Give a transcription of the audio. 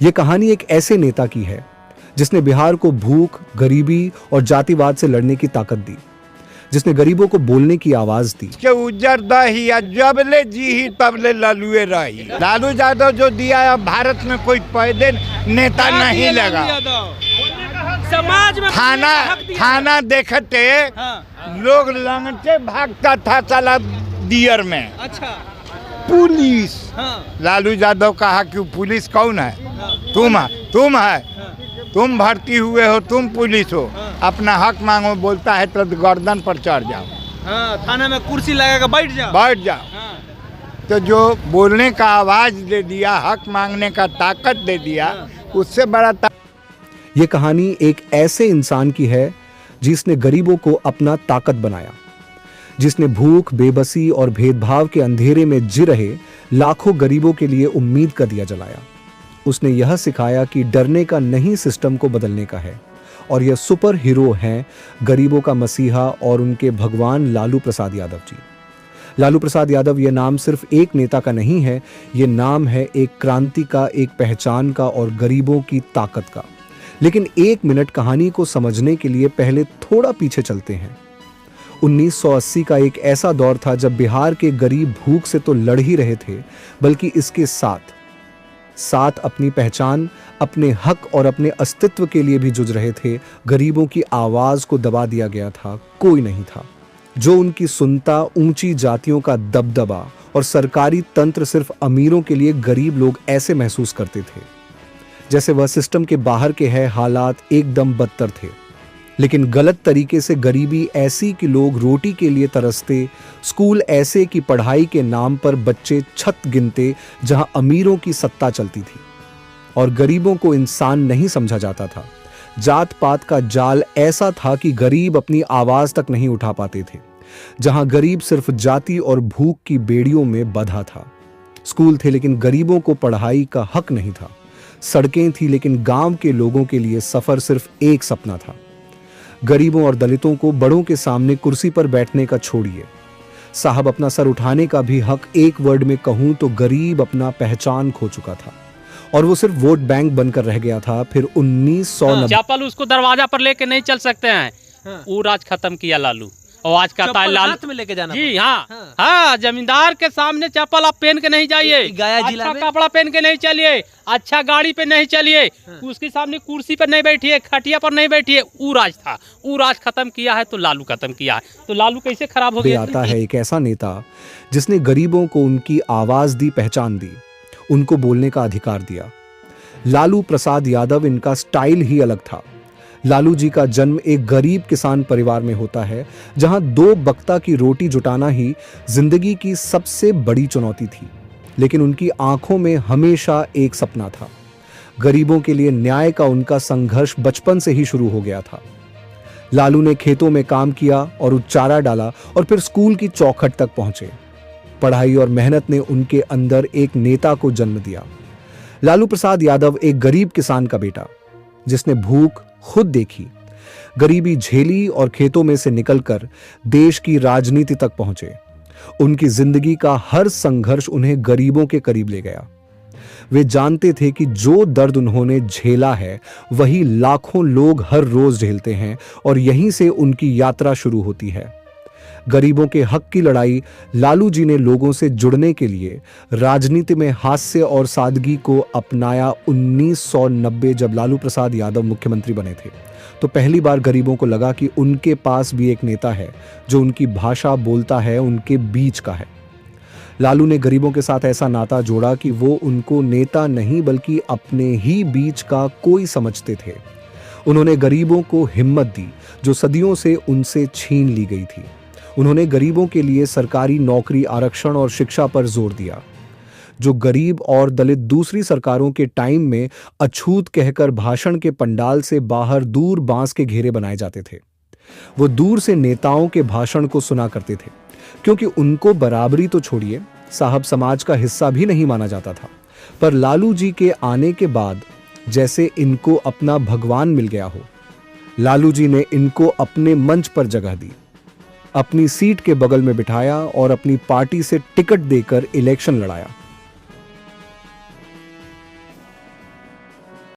ये कहानी एक ऐसे नेता की है जिसने बिहार को भूख, गरीबी और जातिवाद से लड़ने की ताकत दी, जिसने गरीबों को बोलने की आवाज दी। के उज्जर दही जबले जी ही तबले लालूए रही। लालू यादव जो दिया है, भारत में कोई पैदे नेता नहीं लगा। समाज में थाना देखते लोग लंगटे भागता था साला दियर में। अच्छा, पुलिस लालू यादव कहा कि पुलिस कौन है? तुम है, तुम भर्ती हुए हो, तुम पुलिस हो, अपना हक मांगो। बोलता है तो गर्दन पर चढ़ जाओ। थाने में कुर्सी लगाकर बैठ जाओ। तो जो बोलने का आवाज दे दिया, हक मांगने का ताकत दे दिया, उससे बड़ा ये कहानी एक ऐसे इंसान की है जिसने गरीबों को अपना ताकत बनाया, जिसने भूख, बेबसी और भेदभाव के अंधेरे में जी रहे लाखों गरीबों के लिए उम्मीद का दिया जलाया। उसने यह सिखाया कि डरने का नहीं, सिस्टम को बदलने का है। और यह सुपर हीरो हैं गरीबों का मसीहा और उनके भगवान लालू प्रसाद यादव जी। लालू प्रसाद यादव यह नाम सिर्फ एक नेता का नहीं है, यह नाम है एक क्रांति का, एक पहचान का और गरीबों की ताकत का। लेकिन एक मिनट कहानी को समझने के लिए पहले थोड़ा पीछे चलते हैं। 1980 का एक ऐसा दौर था जब बिहार के गरीब भूख से तो लड़ ही रहे थे, बल्कि इसके साथ अपनी पहचान, अपने हक और अपने अस्तित्व के लिए भी जूझ रहे थे। गरीबों की आवाज को दबा दिया गया था, कोई नहीं था जो उनकी सुनता। ऊंची जातियों का दबदबा और सरकारी तंत्र सिर्फ अमीरों के लिए। गरीब लोग ऐसे महसूस करते थे जैसे वह सिस्टम के बाहर के हैं, हालात एकदम बदतर थे। लेकिन गलत तरीके से गरीबी ऐसी कि लोग रोटी के लिए तरसते, स्कूल ऐसे कि पढ़ाई के नाम पर बच्चे छत गिनते, जहां अमीरों की सत्ता चलती थी और गरीबों को इंसान नहीं समझा जाता था। जात पात का जाल ऐसा था कि गरीब अपनी आवाज तक नहीं उठा पाते थे, जहां गरीब सिर्फ जाति और भूख की बेड़ियों में बंधा था। स्कूल थे लेकिन गरीबों को पढ़ाई का हक नहीं था। सड़कें थी लेकिन गांव के लोगों के लिए सफर सिर्फ एक सपना था। गरीबों और दलितों को बड़ों के सामने कुर्सी पर बैठने का छोड़िए, साहब अपना सर उठाने का भी हक, एक वर्ड में कहूं तो गरीब अपना पहचान खो चुका था और वो सिर्फ वोट बैंक बनकर रह गया था। फिर 1990 चप्पल उसको दरवाजा पर लेके नहीं चल सकते हैं। वो राज खत्म किया लालू। और आज का हाथ में लेके जाना जी हाँ, जमींदार के सामने चप्पल आप पहन के नहीं जाइए, अच्छा कपड़ा पहन के नहीं चलिए, अच्छा गाड़ी पे नहीं चलिए, उसके सामने कुर्सी पर नहीं बैठिए, खटिया पर नहीं बैठिए। वो राज था, वो राज खत्म किया है तो लालू खत्म किया है। तो लालू कैसे खराब हो गया? आता है एक ऐसा नेता जिसने गरीबों को उनकी आवाज दी, पहचान दी, उनको बोलने का अधिकार दिया। लालू प्रसाद यादव, इनका स्टाइल ही अलग था। लालू जी का जन्म एक गरीब किसान परिवार में होता है, जहां 2 वक्ता की रोटी जुटाना ही जिंदगी की सबसे बड़ी चुनौती थी। लेकिन उनकी आंखों में हमेशा एक सपना था। गरीबों के लिए न्याय का उनका संघर्ष बचपन से ही शुरू हो गया था। लालू ने खेतों में काम किया और चारा डाला और फिर स्कूल की चौखट तक पहुंचे। पढ़ाई और मेहनत ने उनके अंदर एक नेता को जन्म दिया। लालू प्रसाद यादव एक गरीब किसान का बेटा, जिसने भूख खुद देखी, गरीबी झेली और खेतों में से निकलकर देश की राजनीति तक पहुंचे। उनकी जिंदगी का हर संघर्ष उन्हें गरीबों के करीब ले गया। वे जानते थे कि जो दर्द उन्होंने झेला है वही लाखों लोग हर रोज झेलते हैं और यहीं से उनकी यात्रा शुरू होती है। गरीबों के हक की लड़ाई। लालू जी ने लोगों से जुड़ने के लिए राजनीति में हास्य और सादगी को अपनाया। 1990 जब लालू प्रसाद यादव मुख्यमंत्री बने थे तो पहली बार गरीबों को लगा कि उनके पास भी एक नेता है जो उनकी भाषा बोलता है, उनके बीच का है। लालू ने गरीबों के साथ ऐसा नाता जोड़ा कि वो उनको नेता नहीं बल्कि अपने ही बीच का कोई समझते थे। उन्होंने गरीबों को हिम्मत दी जो सदियों से उनसे छीन ली गई थी। उन्होंने गरीबों के लिए सरकारी नौकरी, आरक्षण और शिक्षा पर जोर दिया। जो गरीब और दलित दूसरी सरकारों के टाइम में अछूत कहकर भाषण के पंडाल से बाहर दूर बांस के घेरे बनाए जाते थे, वो दूर से नेताओं के भाषण को सुना करते थे, क्योंकि उनको बराबरी तो छोड़िए, साहब समाज का हिस्सा भी नहीं माना जाता था। पर लालू जी के आने के बाद जैसे इनको अपना भगवान मिल गया हो। लालू जी ने इनको अपने मंच पर जगह दी, अपनी सीट के बगल में बिठाया और अपनी पार्टी से टिकट देकर इलेक्शन लड़ाया।